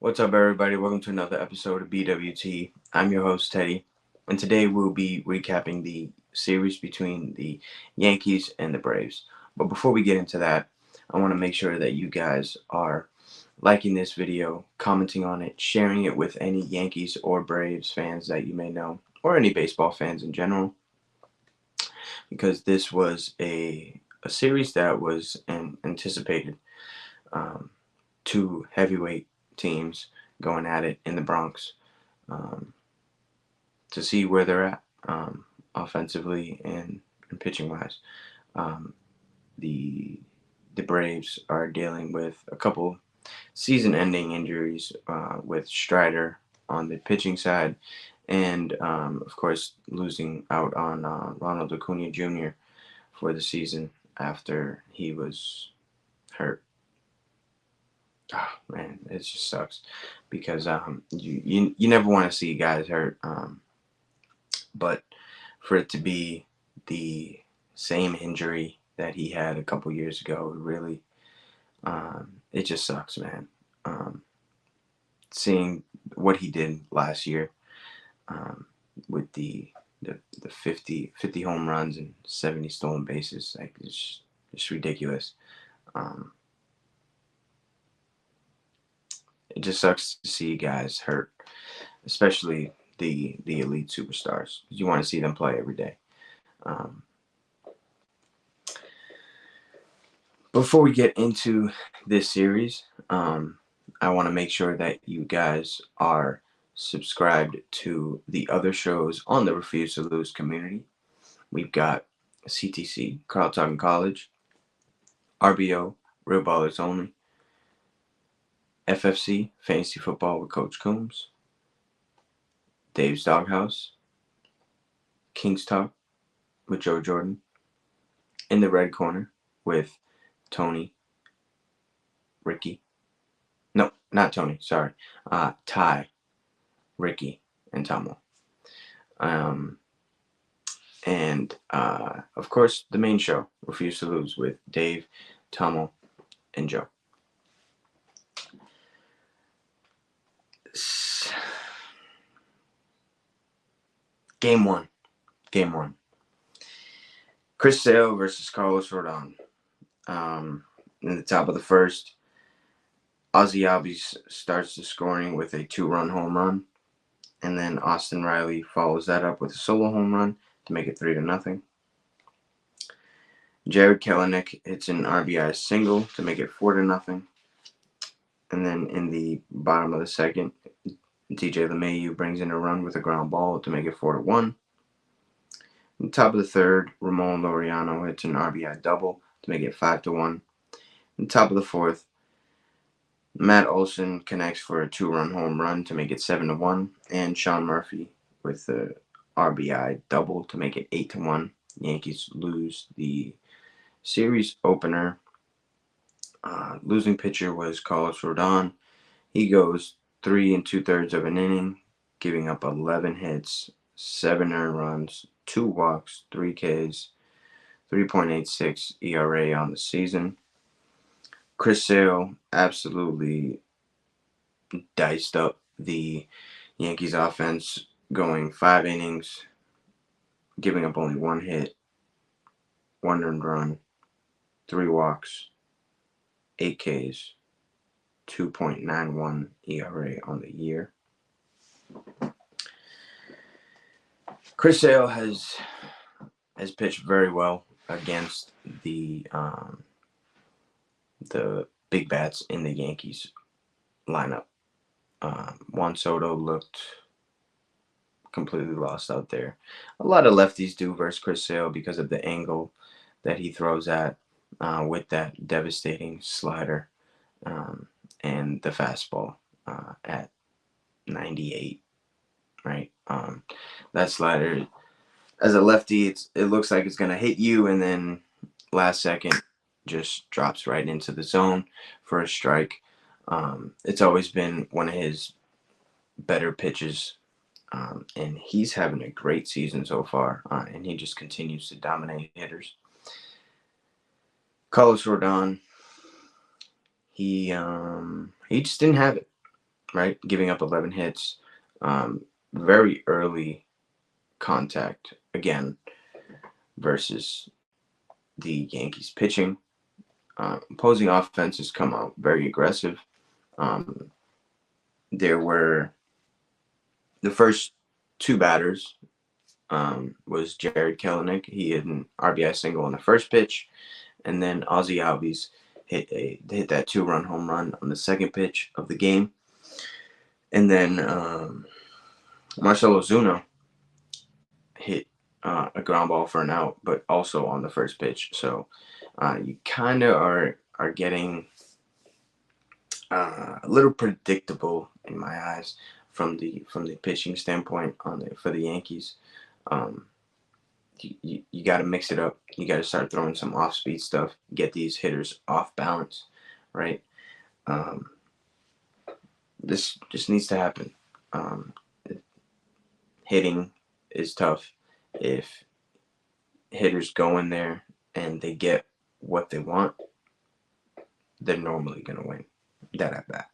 What's up, everybody? Welcome to another episode of BWT. I'm your host, Teddy, and today we'll be recapping the series between the Yankees and the Braves. But before we get into that, I want to make sure that you guys are liking this video, commenting on it, sharing it with any Yankees or Braves fans that you may know, or any baseball fans in general, because this was a series that was anticipated. Um, Two heavyweight teams going at it in the Bronx, um, to see where they're at, offensively and pitching wise. Um, the the Braves are dealing with a couple season-ending injuries, with Strider on the pitching side, and of course losing out on Ronald Acuna Jr. for the season after he was hurt. Oh man, it just sucks because you never want to see guys hurt, but for it to be the same injury that he had a couple years ago, really, it just sucks, man. Um, Seeing what he did last year, um, with the 50 home runs and 70 stolen bases, like it's ridiculous. Um, it just sucks to see guys hurt, especially the elite superstars. You want to see them play every day. Um, Before we get into this series, I want to make sure that you guys are subscribed to the other shows on the Refuse to Lose community. We've got CTC, Carl Talking College, RBO, Real Ballers Only, FFC, Fantasy Football with Coach Coombs, Dave's Doghouse, King's Talk with Joe Jordan, In the Red Corner with Tony, Ricky. No, not Tony, sorry. Ty, Ricky, and Tomo. Um, and of course, the main show, Refuse to Lose, with Dave, Tomo, and Joe. Game one. Game one. Chris Sale versus Carlos Rodon. In the top of the first, Ozzy Albies starts the scoring with a 2-run home run, and then Austin Riley follows that up with a solo home run to make it 3-0. Jared Kelenic hits an RBI single to make it 4-0. And then in the bottom of the second, DJ LeMahieu brings in a run with a ground ball to make it 4-1. In the top of the third, Ramon Laureano hits an RBI double to make it 5-1. In the top of the fourth, Matt Olson connects for a 2-run home run to make it 7-1, and Sean Murphy with the RBI double to make it 8-1. Yankees lose the series opener. Losing pitcher was Carlos Rodon. He goes 3 2/3 of an inning, giving up 11 hits, 7 earned runs, 2 walks, 3 Ks, 3.86 ERA on the season. Chris Sale absolutely diced up the Yankees offense, going 5 innings, giving up only 1 hit, 1 earned run, 3 walks, 8 Ks, 2.91 ERA on the year. Chris Sale has pitched very well against the big bats in the Yankees lineup. Juan Soto looked completely lost out there. A lot of lefties do versus Chris Sale because of the angle that he throws at, with that devastating slider, and the fastball, at 98. Right, that slider, as a lefty, it looks like it's gonna hit you, and then last second just drops right into the zone for a strike. It's always been one of his better pitches, and he's having a great season so far, and he just continues to dominate hitters. Carlos Rodon, he just didn't have it. right? Giving up 11 hits. Very early contact again versus the Yankees pitching. Opposing offenses come out very aggressive. Um, there were the first two batters was Jared Kelenic. He hit an RBI single on the first pitch, and then Ozzie Albies hit that 2-run home run on the second pitch of the game, and then Marcell Ozuna hit a ground ball for an out, but also on the first pitch. So you kind of are getting a little predictable in my eyes from the pitching standpoint for the Yankees. Um, you got to mix it up. You got to start throwing some off speed stuff. Get these hitters off balance, right? Um, this just needs to happen. Um, hitting is tough. If hitters go in there and they get what they want, they're normally going to win that at bat.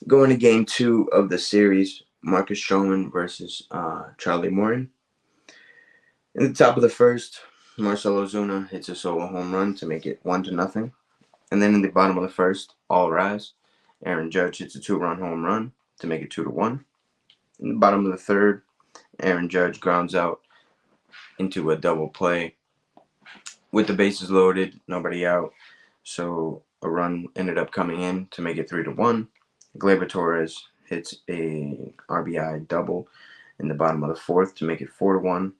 Going to game 2 of the series, Marcus Stroman versus Charlie Morton. In the top of the first, Marcell Ozuna hits a solo home run to make it 1-0. And then in the bottom of the first, all rise, Aaron Judge hits a 2-run home run to make it 2-1. In the bottom of the third, Aaron Judge grounds out into a double play with the bases loaded, nobody out. So a run ended up coming in to make it 3-1. Gleyber Torres hits a RBI double in the bottom of the fourth to make it 4-1.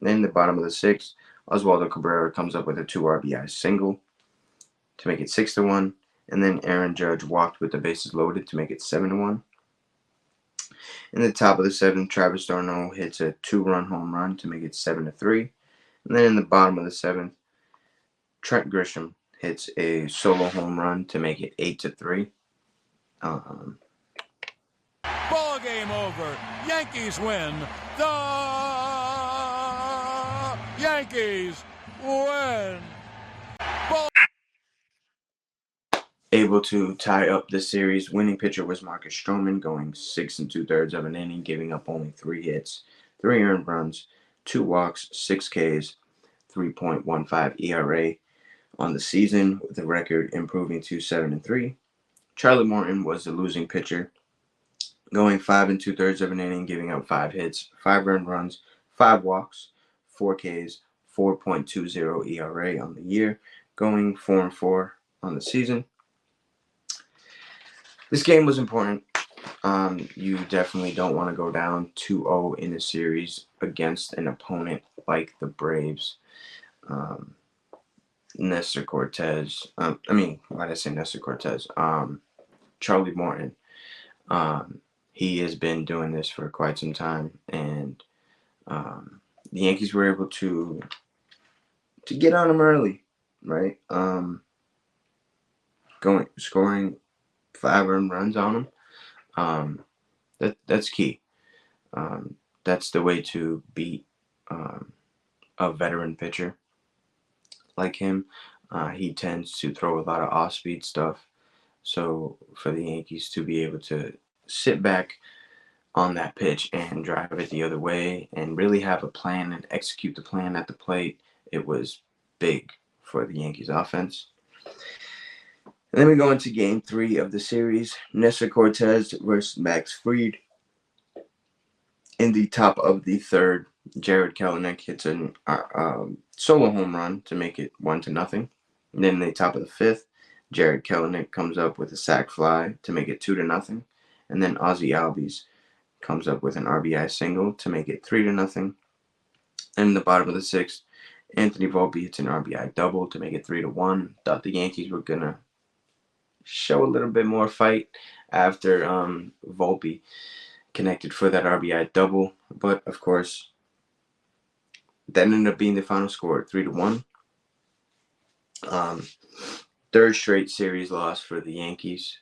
Then in the bottom of the sixth, Oswaldo Cabrera comes up with a 2 RBI single to make it 6-1. And then Aaron Judge walked with the bases loaded to make it 7-1. In the top of the seventh, Travis d'Arnaud hits a 2-run home run to make it 7-3. And then in the bottom of the seventh, Trent Grisham hits a solo home run to make it 8-3. Ball game over. Yankees win. The Yankees win. Able to tie up the series. Winning pitcher was Marcus Stroman, going 6 2/3 of an inning, giving up only 3 hits, 3 earned runs, 2 walks, 6 Ks, 3.15 ERA on the season, with the record improving to 7-3. Charlie Morton was the losing pitcher, going 5 2/3 of an inning, giving up 5 hits, 5 earned runs, 5 walks, 4 Ks, 4.20 ERA on the year, going 4-4 on the season. This game was important. You definitely don't want to go down 2-0 in a series against an opponent like the Braves. Nestor Cortez. Why did I say Nestor Cortez? Charlie Morton. He has been doing this for quite some time, and the Yankees were able to get on him early, right? Scoring 5 earned runs on him. That's key. That's the way to beat a veteran pitcher like him. He tends to throw a lot of off-speed stuff. So for the Yankees to be able to sit back on that pitch and drive it the other way and really have a plan and execute the plan at the plate, it was big for the Yankees offense. And then we go into game 3 of the series, Nestor Cortez versus Max Fried. In the top of the third, Jared Kelenic hits a solo home run to make it 1-0. And then in the top of the fifth, Jared Kelenic comes up with a sac fly to make it 2-0. And then Ozzie Albies comes up with an RBI single to make it 3-0. And in the bottom of the sixth, Anthony Volpe hits an RBI double to make it 3-1. Thought the Yankees were gonna show a little bit more fight after Volpe connected for that RBI double, but of course, that ended up being the final score, 3-1. Third straight series loss for the Yankees.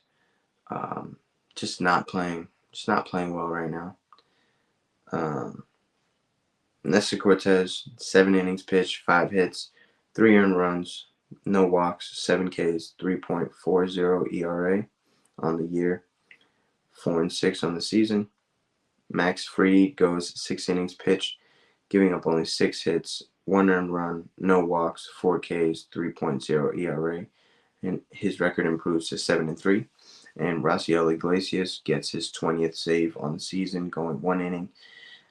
Just not playing well right now. Nestor Cortez, 7 innings pitched, 5 hits, 3 earned runs, no walks, 7 Ks, 3.40 ERA on the year, 4-6 on the season. Max Fried goes 6 innings pitched, giving up only 6 hits, 1 earned run, no walks, 4 Ks, 3.0 ERA, and his record improves to 7-3. And Raciel Iglesias gets his 20th save on the season, going 1 inning,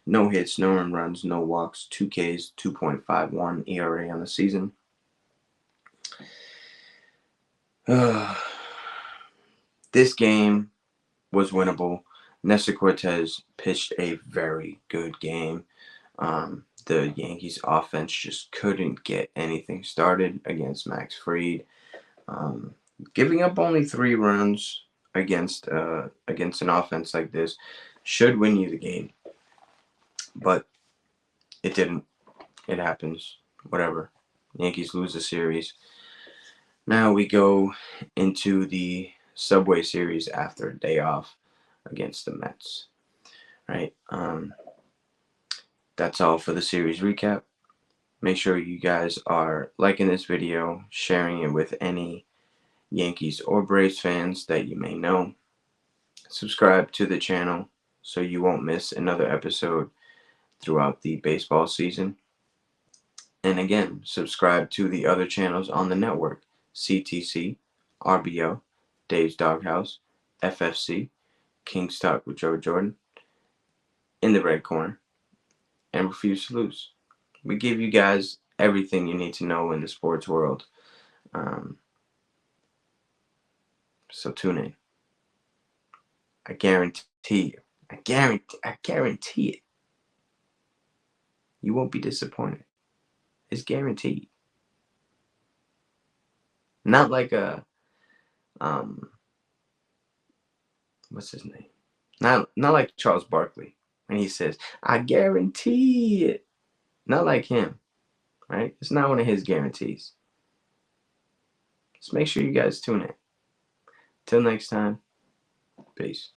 no hits, no earned runs, no walks, 2 Ks, 2.51 ERA on the season. This game was winnable. Nestor Cortez pitched a very good game. The Yankees offense just couldn't get anything started against Max Fried. Giving up only 3 runs against an offense like this should win you the game, but it didn't. It happens. Whatever. Yankees lose the series. Now we go into the Subway Series after a day off against the Mets. Right. That's all for the series recap. Make sure you guys are liking this video, sharing it with any Yankees or Braves fans that you may know. Subscribe to the channel so you won't miss another episode throughout the baseball season. And again, subscribe to the other channels on the network: CTC, RBO, Dave's Doghouse, FFC, King's Talk with Joe Jordan, In the Red Corner, and Refuse to Lose. We give you guys everything you need to know in the sports world. So tune in. I guarantee you. I guarantee it. You won't be disappointed. It's guaranteed. Not like a what's his name? Not like Charles Barkley when he says, "I guarantee it." Not like him, right? It's not one of his guarantees. Just make sure you guys tune in. Till next time, peace.